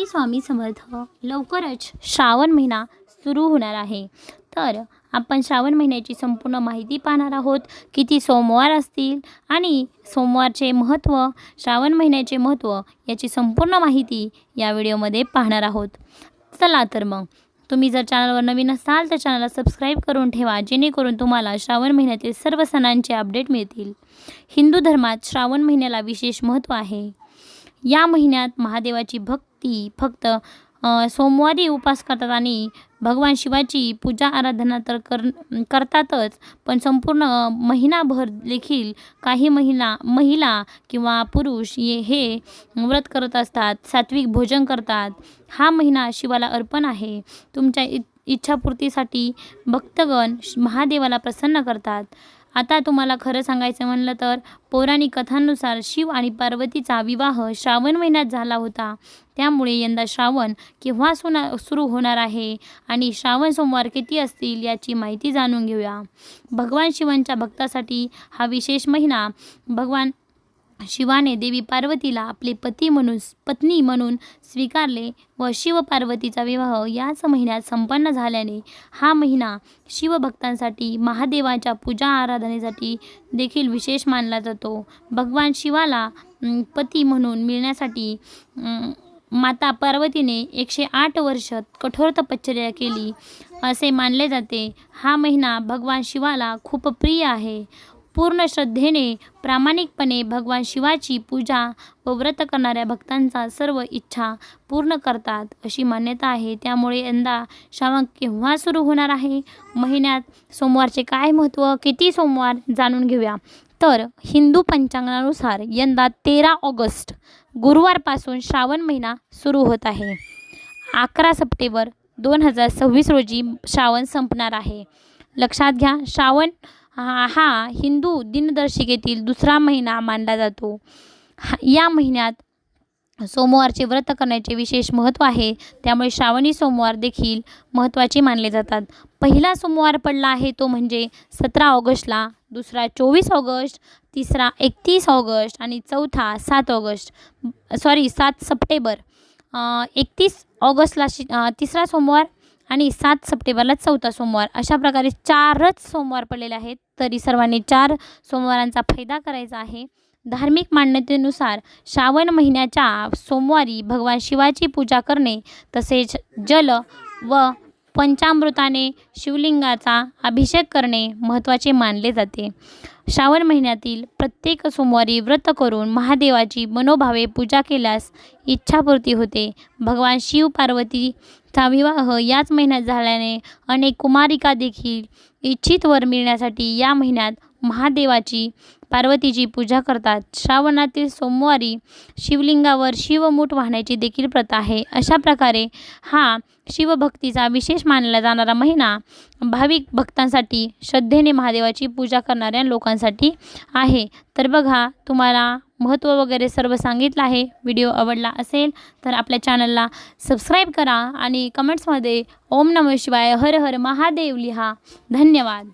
स्वामी समर्थ. लवकरच श्रावण महिना सुरू होणार आहे. तर आपण श्रावण महिन्याची संपूर्ण माहिती पाहणार आहोत. किती सोमवार असतील आणि सोमवारचे महत्त्व, श्रावण महिन्याचे महत्त्व याची संपूर्ण माहिती या व्हिडिओमध्ये पाहणार आहोत. चला तर मग तुम्ही जर चॅनलवर नवीन असाल तर चॅनलला सबस्क्राईब करून ठेवा, जेणेकरून तुम्हाला श्रावण महिन्यातील सर्व सणांचे अपडेट मिळतील. हिंदू धर्मात श्रावण महिन्याला विशेष महत्त्व आहे. या महिन्यात महादेवाची भक्ती फक्त सोमवारी उपास करतात आणि भगवान शिवाची पूजा आराधना तर करतातच, पण संपूर्ण महिनाभर देखील काही महिला किंवा पुरुष हे व्रत करत असतात, सात्विक भोजन करतात. हा महिना शिवाला अर्पण आहे. तुमच्या इच्छापूर्तीसाठी भक्तगण महादेवाला प्रसन्न करतात. आता तुम्हाला खरं सांगायचं म्हणलं तर पौराणिक कथांनुसार शिव आणि पार्वतीचा विवाह श्रावण महिन्यात झाला होता. त्यामुळे यंदा श्रावण केव्हा सुरू होणार आहे आणि श्रावण सोमवार किती असतील याची माहिती जाणून घेऊया. भगवान शिवांच्या भक्तासाठी हा विशेष महिना. भगवान शिवाने देवी पार्वतीला आपले पत्नी म्हणून स्वीकारले व शिव पार्वतीचा विवाह याच महिन्यात संपन्न झाल्याने हा महिना शिवभक्तांसाठी महादेवाच्या पूजा आराधनेसाठी देखील विशेष मानला जातो. भगवान शिवाला पती म्हणून मिळण्यासाठी माता पार्वतीने 108 वर्ष कठोर तपश्चर्या केली असे मानले जाते. हा महिना भगवान शिवाला खूप प्रिय आहे. पूर्ण श्रद्धेने प्रामाणिकपणे भगवान शिवाची पूजा व व्रत करणाऱ्या भक्तांचा सर्व इच्छा पूर्ण करतात अशी मान्यता आहे. त्यामुळे यंदा श्रावण केव्हा सुरू होणार आहे, महिन्यात सोमवारचे काय महत्त्व, किती सोमवार जाणून घेऊया. तर हिंदू पंचांगानुसार यंदा 13 ऑगस्ट गुरुवारपासून श्रावण महिना सुरू होत आहे. 11 सप्टेंबर 2026 रोजी श्रावण संपणार आहे. लक्षात घ्या, श्रावण हा हिंदू दिनदर्शिकेतील दुसरा महिना मानला जातो. या महिन्यात सोमवारचे व्रत करण्याचे विशेष महत्त्व आहे. त्यामुळे श्रावणी सोमवार देखील महत्त्वाचे मानले जातात. पहिला सोमवार पडला आहे तो म्हणजे 17 ऑगस्टला, दुसरा 24 ऑगस्ट, तिसरा 31 ऑगस्ट आणि चौथा 7 सप्टेंबर. 31 ऑगस्टला तिसरा सोमवार आणि 7 सप्टेंबरला चौथा सोमवार. अशा प्रकारे 4च सोमवार पडलेले आहेत. तरी सर्वांनी 4 सोमवारांचा फायदा करायचा आहे. धार्मिक मान्यतेनुसार श्रावण महिन्याच्या सोमवारी भगवान शिवाची पूजा करणे तसेच जल व पंचामृताने शिवलिंगाचा अभिषेक करणे महत्त्वाचे मानले जाते. श्रावण महिन्यातील प्रत्येक सोमवारी व्रत करून महादेवाची मनोभावे पूजा केल्यास इच्छापूर्ती होते. भगवान शिव पार्वतीचा विवाह याच महिन्यात झाल्याने अनेक कुमारिका देखील इच्छित वर मिळण्यासाठी या महिन्यात महादेवाची पार्वतीची पूजा करतात. श्रावणातील सोमवारी शिवलिंगावर शिवमूठ वाहण्याची देखील प्रथा आहे. अशा प्रकारे हा शिवभक्तीचा विशेष मानला जाणारा महिना भाविक भक्तांसाठी, श्रद्धेने महादेवाची पूजा करणाऱ्या लोकांसाठी आहे. तर बघा, तुम्हाला महत्त्व वगैरे सर्व सांगितलं आहे. व्हिडिओ आवडला असेल तर आपल्या चॅनलला सबस्क्राईब करा आणि कमेंट्समध्ये ओम नमः शिवाय, हर हर महादेव लिहा. धन्यवाद.